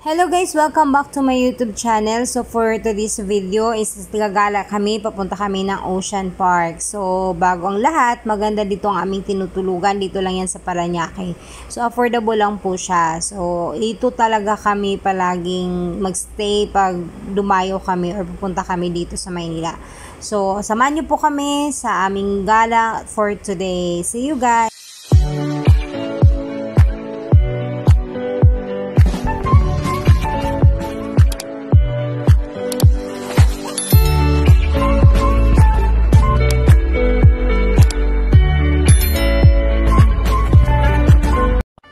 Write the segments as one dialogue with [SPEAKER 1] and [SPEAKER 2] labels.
[SPEAKER 1] Hello guys! Welcome back to my YouTube channel. So for today's video is gagala kami, papunta kami ng Ocean Park. So bago ang lahat, maganda dito ang aming tinutulugan. Dito lang yan sa Parañaque. So affordable lang po siya. So ito talaga kami palaging magstay pag dumayo kami or pupunta kami dito sa Maynila. So samahan niyo po kami sa aming gala for today. See you guys!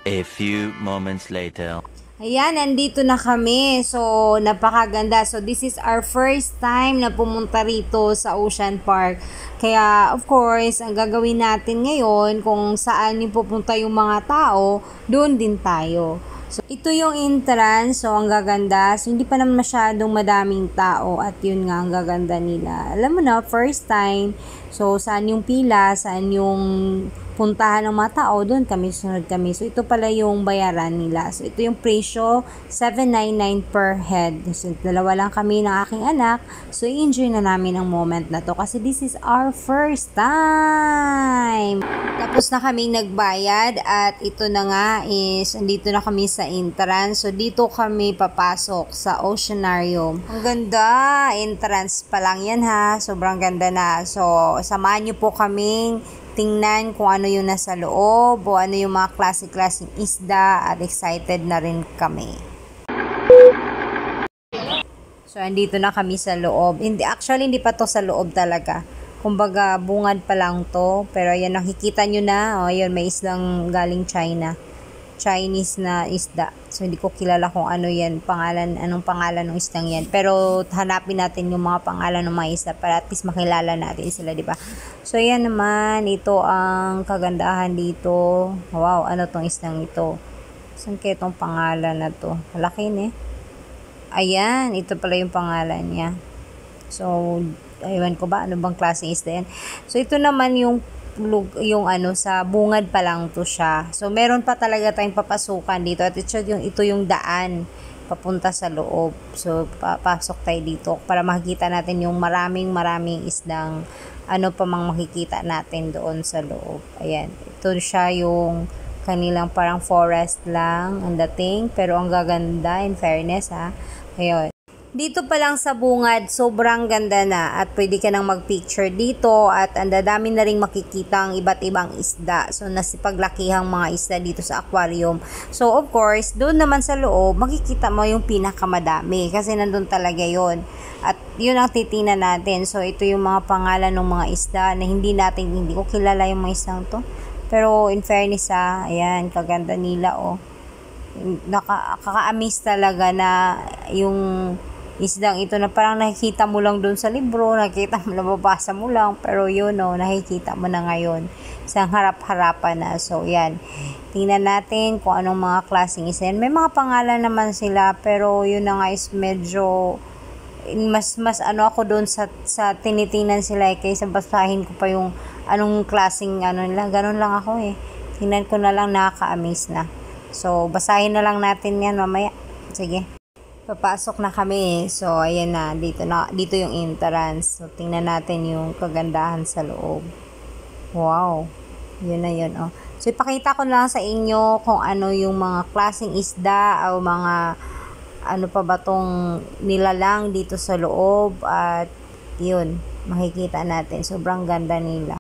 [SPEAKER 2] A few moments later.
[SPEAKER 1] Ayan, nandito na kami. So, napakaganda. So, this is our first time na pumunta rito sa Ocean Park. Kaya, of course, ang gagawin natin ngayon, kung saan yung pupunta yung mga tao, doon din tayo. So, ito yung entrance. So, ang gaganda. So, hindi pa naman masyadong madaming tao. At yun nga, ang gaganda nila. Alam mo na, first time. So, saan yung pila, saan yung puntahan ng mga tao, doon kami, sunod kami. So, ito pala yung bayaran nila. So, ito yung presyo, $799 per head. So, dalawa lang kami ng aking anak. So, enjoy na namin ang moment na to. Kasi this is our first time. Tapos na kaming nagbayad. At ito na nga is, andito na kami sa entrance. So, dito kami papasok sa Oceanarium. Ang ganda. Entrance pa lang yan ha. Sobrang ganda na. So, samahan niyo po kaming tingnan kung ano yung nasa loob o ano yung mga klase-klaseng isda at excited na rin kami. So, andito na kami sa loob. Actually, hindi pa to sa loob talaga. Kumbaga, bungad pa lang to. Pero ayan, nakikita nyo na. O, ayan, may islang galing China. Chinese na isda. So, hindi ko kilala kung ano yan, anong pangalan ng isdang yan. Pero, hanapin natin yung mga pangalan ng mga isda para at least makilala natin sila, di ba? So, yan naman. Ito ang kagandahan dito. Wow, ano tong isdang ito? Saan kaya itong pangalan na to? Malaki eh. Ayan, ito pala yung pangalan niya. So, aywan ko ba? Ano bang klaseng isda yan? So, ito naman yung ano sa bungad pa lang to siya. So meron pa talaga tayong papasukan dito at ito yung daan papunta sa loob. So papasok tayo dito para makikita natin yung maraming isdang ano pa mang makikita natin doon sa loob. Ayan, ito siya yung kanilang parang forest lang ang dating, pero ang gaganda in fairness ha. Ayun. Dito pa lang sa bungad, sobrang ganda na at pwede ka nang mag-picture dito at ang dadami na rin makikita ang iba't ibang isda. So, nasipaglakihang mga isda dito sa aquarium. So, of course, doon naman sa loob, makikita mo yung pinakamadami kasi nandun talaga yon. At yun ang titingnan natin. So, ito yung mga pangalan ng mga isda na hindi ko kilala yung mga isdang to. Pero, in fairness ayan, kaganda nila nakaka-amaze talaga na yung isdang ito na parang nakikita mo lang doon sa libro, nababasa mo lang, pero yun nakikita mo na ngayon. Isang harap-harapan na. So, yan. Tingnan natin kung anong mga klaseng isda. May mga pangalan naman sila, pero yun na nga is medyo mas ako doon sa tinitingnan sila kaysa basahin ko pa yung anong klaseng nila. Ganun lang ako Tingnan ko na lang, nakaka-amaze na. So, basahin na lang natin yan mamaya. Sige. Papasok na kami. So, ayan na. Dito yung entrance. So, tingnan natin yung kagandahan sa loob. Wow. Yun na yun, So, ipakita ko lang sa inyo kung ano yung mga klaseng isda o mga ano pa ba tong nilalang dito sa loob. At yun, makikita natin. Sobrang ganda nila.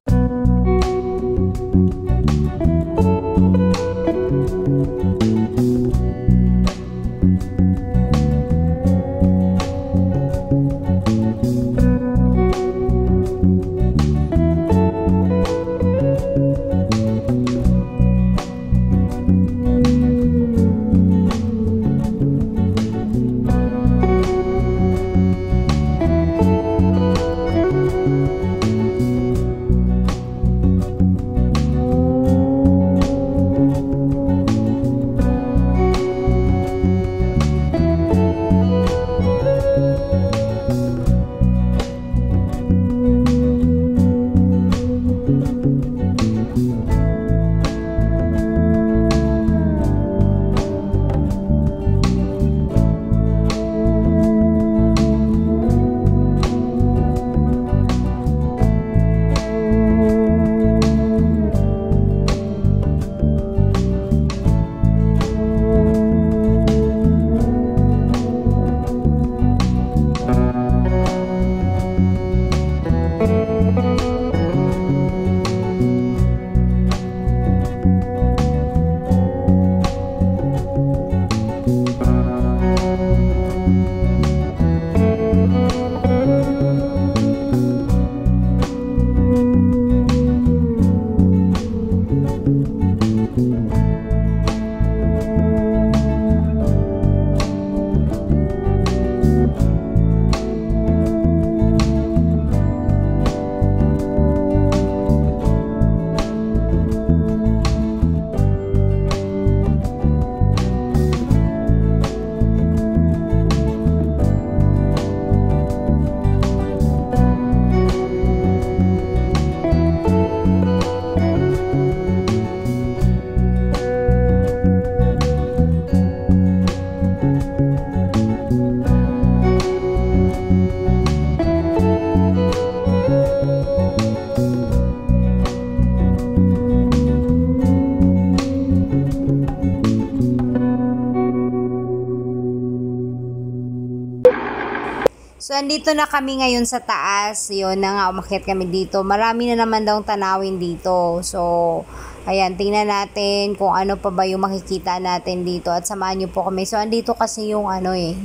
[SPEAKER 1] So, andito na kami ngayon sa taas. Yun na nga, umakyat kami dito. Marami na naman daw tanawin dito. So, ayan, tingnan natin kung ano pa ba yung makikita natin dito. At samahan nyo po kami. So, andito kasi yung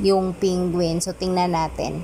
[SPEAKER 1] yung penguin. So, tingnan natin.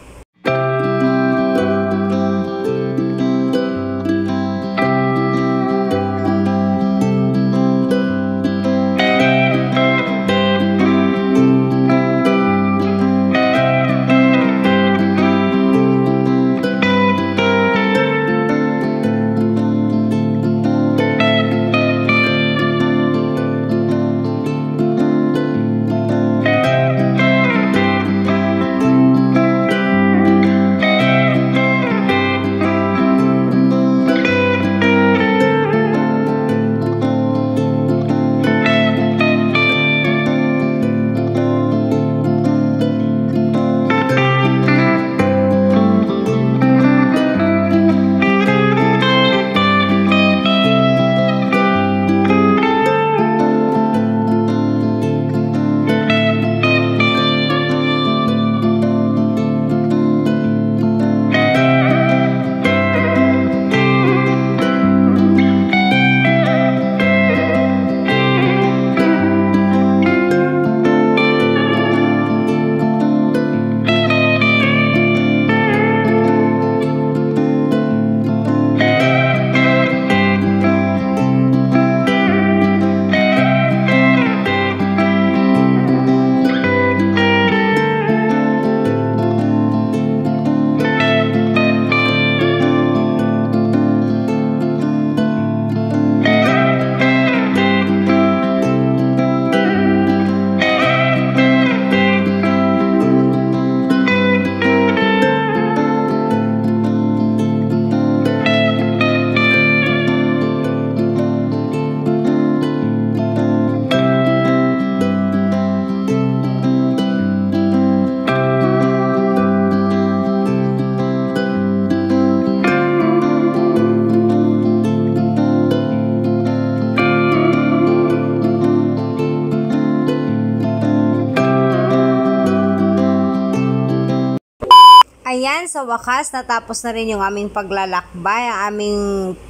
[SPEAKER 1] Ayan, sa wakas, natapos na rin yung aming paglalakbay, ang aming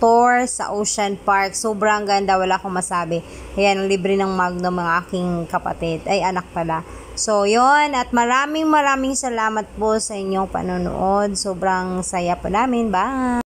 [SPEAKER 1] tour sa Ocean Park. Sobrang ganda, wala akong masabi. Ayan, libre ng Magnum ng aking kapatid. Ay, anak pala. So, yon at maraming salamat po sa inyong panonood. Sobrang saya po namin. Bye!